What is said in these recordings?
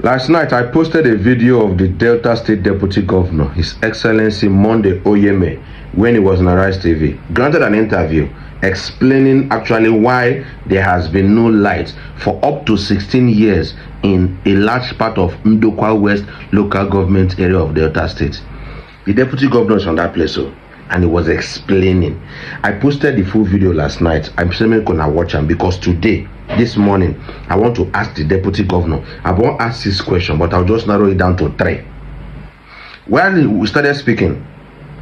Last night, I posted a video of the Delta State Deputy Governor, His Excellency Monday Oyeme, when he was on Arise TV, granted an interview explaining actually why there has been no light for up to 16 years in a large part of Ndokwa West local government area of Delta State. The Deputy Governor is on that place, and he was explaining. I posted the full video last night. I'm saying gonna watch him because today, this morning, I want to ask the Deputy Governor. I won't ask this question, but I'll just narrow it down to 3. When we started speaking,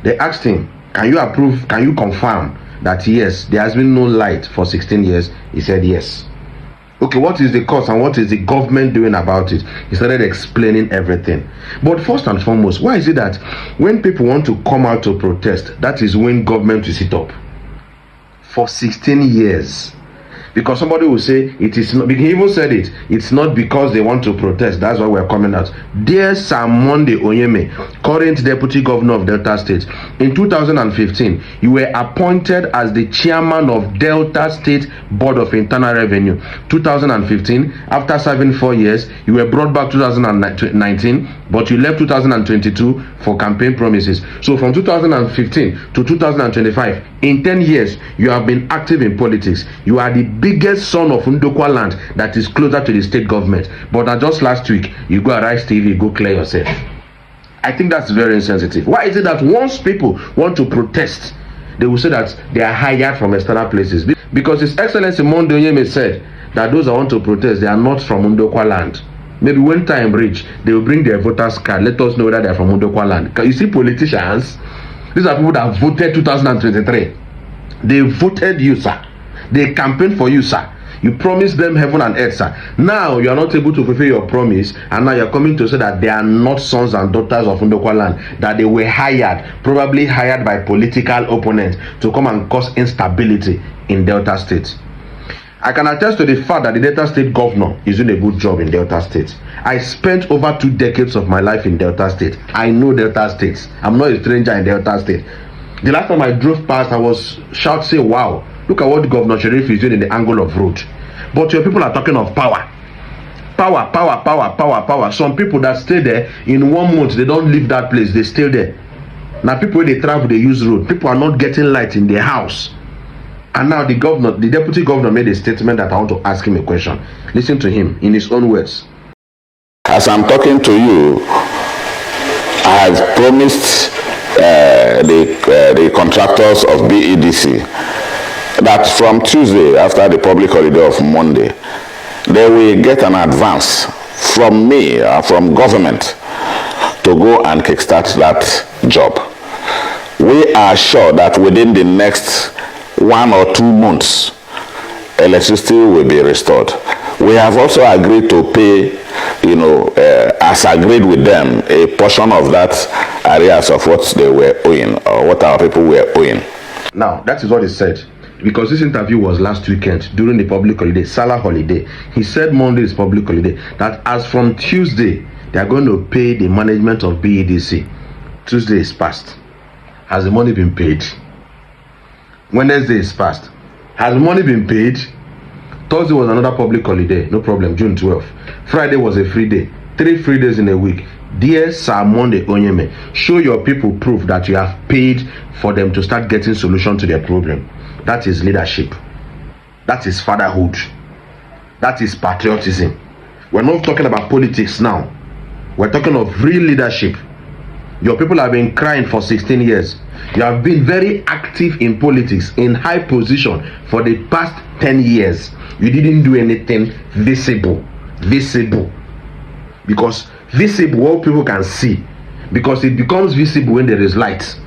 they asked him, can you approve, can you confirm that yes, there has been no light for 16 years? He said yes. Okay, what is the cause and what is the government doing about it? He started explaining everything. But first and foremost, why is it that when people want to come out to protest, that is when government will sit up? For 16 years. Because somebody will say it is not, he even said it's not because they want to protest, that's why we're coming out. Dear Sir Monday Oyeme, current Deputy Governor of Delta State, in 2015 you were appointed as the chairman of Delta State Board of Internal Revenue. 2015, after serving 4 years, you were brought back 2019, but you left 2022 for campaign promises. So from 2015 to 2025, in 10 years, you have been active in politics. You are the biggest son of Ndokwa land that is closer to the state government. But just last week, you go Arise TV, go clear yourself. I think that's very insensitive. Why is it that once people want to protest, they will say that they are hired from external places? Because His Excellency Monday Oyeme said that those that want to protest, they are not from Ndokwa land. Maybe when time reach, they will bring their voters card. Let us know whether they are from Ndokwa land. You see politicians, these are people that voted 2023. They voted you, sir. They campaigned for you, sir. You promised them heaven and earth, sir. Now you are not able to fulfill your promise, and now you are coming to say that they are not sons and daughters of Ndokwa land, that they were hired, probably hired by political opponents to come and cause instability in Delta State. I can attest to the fact that the Delta State Governor is doing a good job in Delta State. I spent over 2 decades of my life in Delta State. I know Delta State. I'm not a stranger in Delta State. The last time I drove past, I was shouting, wow, look at what Governor Sheriff is doing in the angle of road. But your people are talking of power. Power, power, power, power, power. Some people that stay there, in 1 month, they don't leave that place. They stay there. Now people, when they travel, they use road. People are not getting light in their house. And now the Deputy Governor made a statement that I want to ask him a question. Listen to him in his own words. As I'm talking to you, I have promised the contractors of BEDC that from Tuesday, after the public holiday of Monday, they will get an advance from me, from government, to go and kickstart that job. We are sure that within the next 1 or 2 months, electricity will be restored. We have also agreed to pay, as agreed with them, a portion of that areas of what they were owing, or what our people were owing. Now, that is what he said. Because this interview was last weekend during the public holiday, Salah holiday. He said Monday is public holiday, that as from Tuesday, they are going to pay the management of BEDC. Tuesday is past. Has the money been paid? Wednesday is past. Has money been paid? Thursday was another public holiday, no problem, June 12th. Friday was a free day. 3 free days in a week. Dear Sir Monday Oyeme, show your people proof that you have paid for them to start getting solution to their problem. That is leadership. That is fatherhood. That is patriotism. We're not talking about politics now. We're talking of real leadership. Your people have been crying for 16 years. You have been very active in politics, in high position for the past 10 years. You didn't do anything visible. Because visible, what people can see. Because it becomes visible when there is light.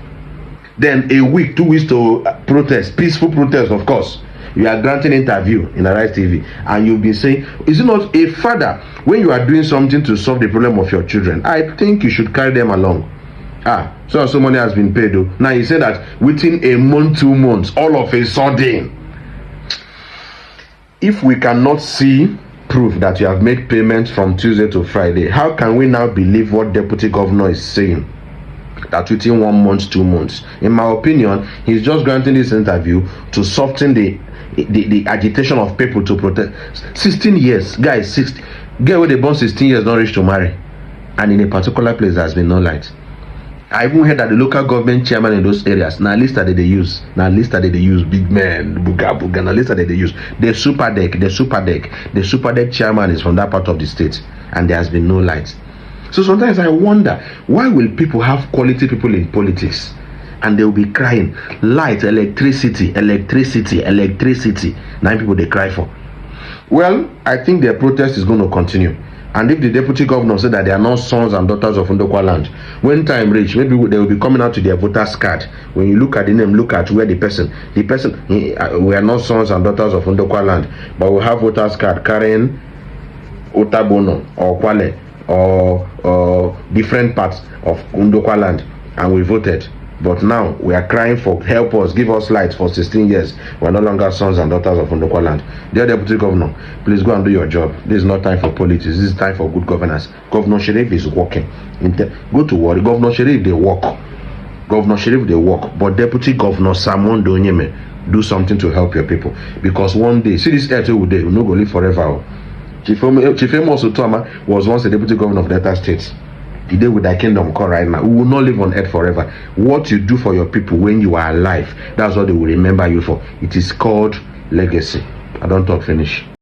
Then a week, 2 weeks to protest, peaceful protest, of course. You are granting interview in Arise TV, and you'll be saying, is it not a father, when you are doing something to solve the problem of your children, I think you should carry them along. So money has been paid though. Now you say that within a month, 2 months, all of a sudden, if we cannot see proof that you have made payments from Tuesday to Friday, how can we now believe what Deputy Governor is saying? That within 1 month, 2 months. In my opinion, he's just granting this interview to soften the agitation of people to protest. 16 years, guys, Girl wey dey born 16 years don reach to marry, and in a particular place there has been no light. I even heard that the local government chairman in those areas, na list that they use, big men, buga, na list that they use. The super deck chairman is from that part of the state, and there has been no light. So sometimes I wonder, why will people have quality people in politics, and they will be crying light, electricity? Now people they cry for. Well, I think their protest is going to continue. And if the deputy governor said that they are not sons and daughters of Ndokwa land, when time reach, maybe they will be coming out to their voters card. When you look at the name, look at where the person, we are not sons and daughters of Ndokwa land, but we have voters card carrying Otabono or Kwale or different parts of Ndokwa land, and we voted. But now we are crying for help us, give us light for 16 years. We are no longer sons and daughters of Ndokwa land. Dear Deputy Governor, please go and do your job. This is not time for politics. This is time for good governance. Governor Sheriff is working. Go to work. Governor Sheriff, they work. But Deputy Governor Samon Donyeme, do something to help your people. Because one day, see this earth will day, we no go live forever. Chief Amos Utoma was once a deputy governor of Delta State. The day with thy kingdom come right now, we will not live on earth forever. What you do for your people when you are alive, that's what they will remember you for. It is called legacy. I don't talk finish.